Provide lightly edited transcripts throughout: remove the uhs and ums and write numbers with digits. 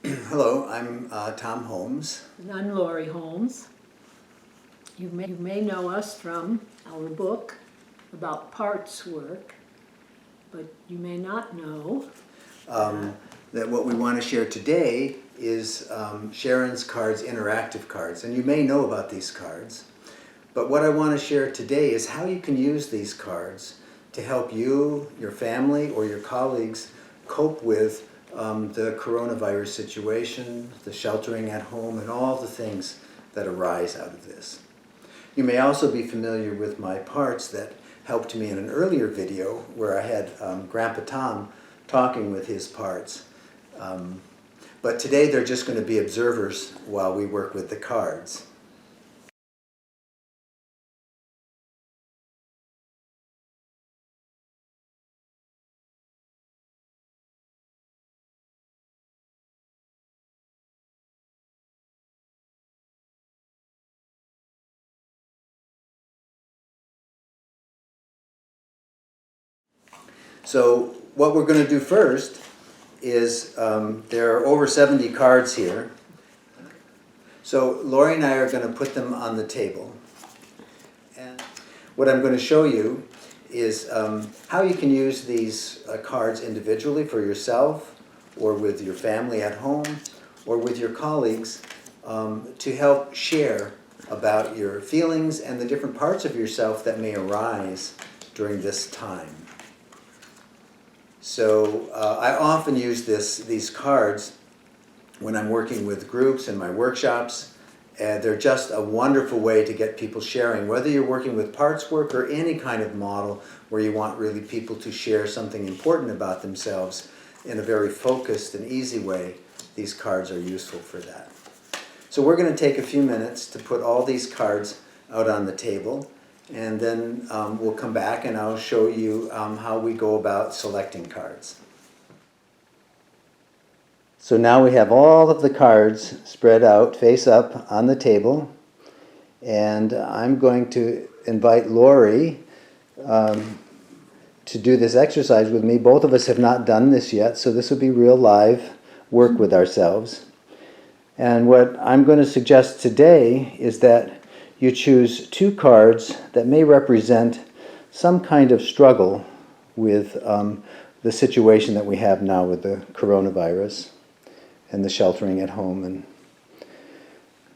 Hello, I'm Tom Holmes. And I'm Lauri Holmes. You may know us from our book about parts work, but you may not know That what we want to share today is Sharon's cards, interactive cards. And you may know about these cards, but what I want to share today is how you can use these cards to help you, your family, or your colleagues cope with the coronavirus situation, the sheltering at home, and all the things that arise out of this. You may also be familiar with my parts that helped me in an earlier video where I had Grandpa Tom talking with his parts. But today they're just going to be observers while we work with the cards. So what we're going to do first is there are over 70 cards here. So Lauri and I are going to put them on the table. And what I'm going to show you is how you can use these cards individually for yourself or with your family at home or with your colleagues to help share about your feelings and the different parts of yourself that may arise during this time. So I often use these cards when I'm working with groups in my workshops. They're just a wonderful way to get people sharing, whether you're working with parts work or any kind of model where you want really people to share something important about themselves in a very focused and easy way. These cards are useful for that. So we're going to take a few minutes to put all these cards out on the table, and then we'll come back and I'll show you how we go about selecting cards. So now we have all of the cards spread out face up on the table, and I'm going to invite Lauri to do this exercise with me. Both of us have not done this yet, so this will be real live work with ourselves. And what I'm going to suggest today is that you choose two cards that may represent some kind of struggle with the situation that we have now with the coronavirus and the sheltering at home. And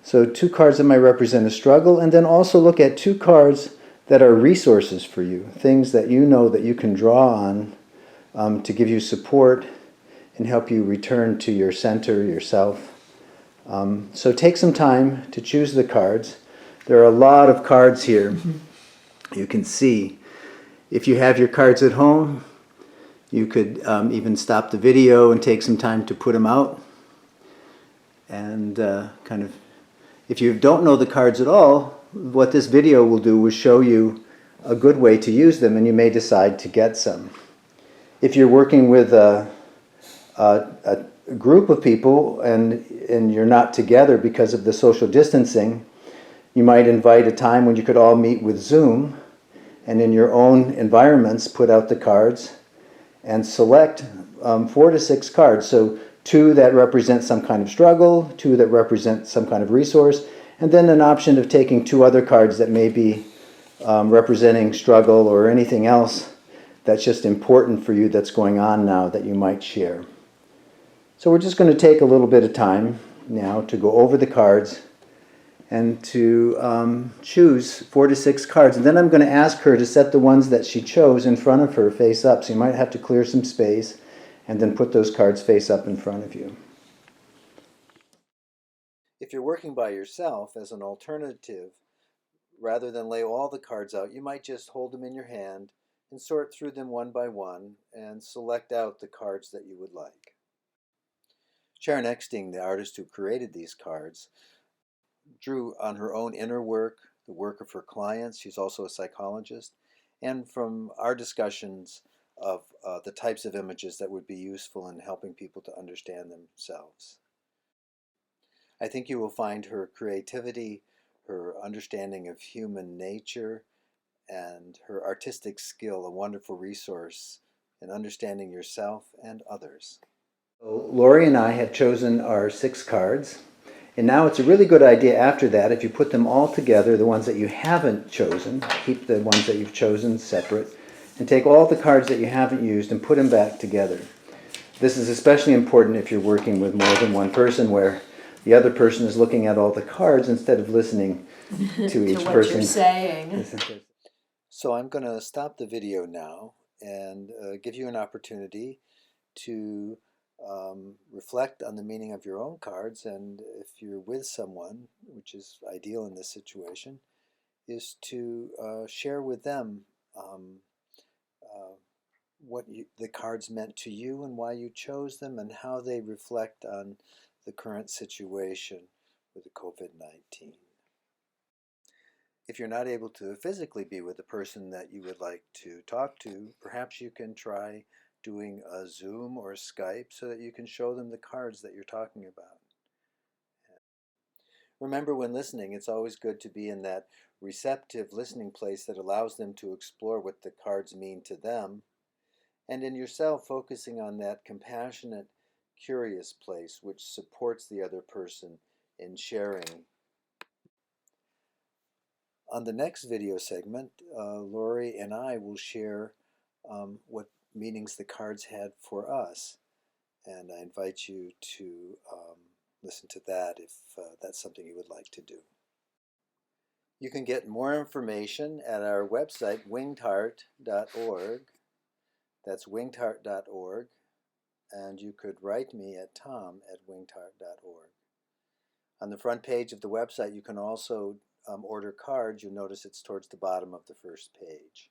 so two cards that might represent a struggle, and then also look at two cards that are resources for you, things that you know that you can draw on to give you support and help you return to your center, yourself. So take some time to choose the cards. There are a lot of cards here. You can see. If you have your cards at home, you could even stop the video and take some time to put them out. And if you don't know the cards at all, what this video will do is show you a good way to use them, and you may decide to get some. If you're working with a group of people and you're not together because of the social distancing, you might invite a time when you could all meet with Zoom, and in your own environments put out the cards and select 4 to 6 cards. So 2 that represent some kind of struggle, 2 that represent some kind of resource, and then an option of taking 2 other cards that may be representing struggle or anything else that's just important for you that's going on now that you might share. So we're just going to take a little bit of time now to go over the cards and to choose 4 to 6 cards. And then I'm going to ask her to set the ones that she chose in front of her face up. So you might have to clear some space and then put those cards face up in front of you. If you're working by yourself, as an alternative, rather than lay all the cards out, you might just hold them in your hand and sort through them one by one and select out the cards that you would like. Sharon Exting, the artist who created these cards, drew on her own inner work, the work of her clients. She's also a psychologist, and from our discussions of the types of images that would be useful in helping people to understand themselves. I think you will find her creativity, her understanding of human nature, and her artistic skill a wonderful resource in understanding yourself and others. So Lauri and I have chosen our 6 cards. And now it's a really good idea after that, if you put them all together, the ones that you haven't chosen, keep the ones that you've chosen separate, and take all the cards that you haven't used and put them back together. This is especially important if you're working with more than one person, where the other person is looking at all the cards instead of listening to each what person. you're saying. So I'm going to stop the video now and give you an opportunity to reflect on the meaning of your own cards, and if you're with someone, which is ideal in this situation, is to share with them um, uh, the cards meant to you and why you chose them and how they reflect on the current situation with the COVID-19. If you're not able to physically be with the person that you would like to talk to, perhaps you can try doing a Zoom or a Skype so that you can show them the cards that you're talking about. Remember, when listening, it's always good to be in that receptive listening place that allows them to explore what the cards mean to them, and in yourself focusing on that compassionate, curious place which supports the other person in sharing. On the next video segment, Lauri and I will share what meanings the cards had for us, and I invite you to listen to that if that's something you would like to do. You can get more information at our website, wingedheart.org. That's wingedheart.org, and you could write me at tom@wingedheart.org. On the front page of the website, you can also order cards. You'll notice it's towards the bottom of the first page.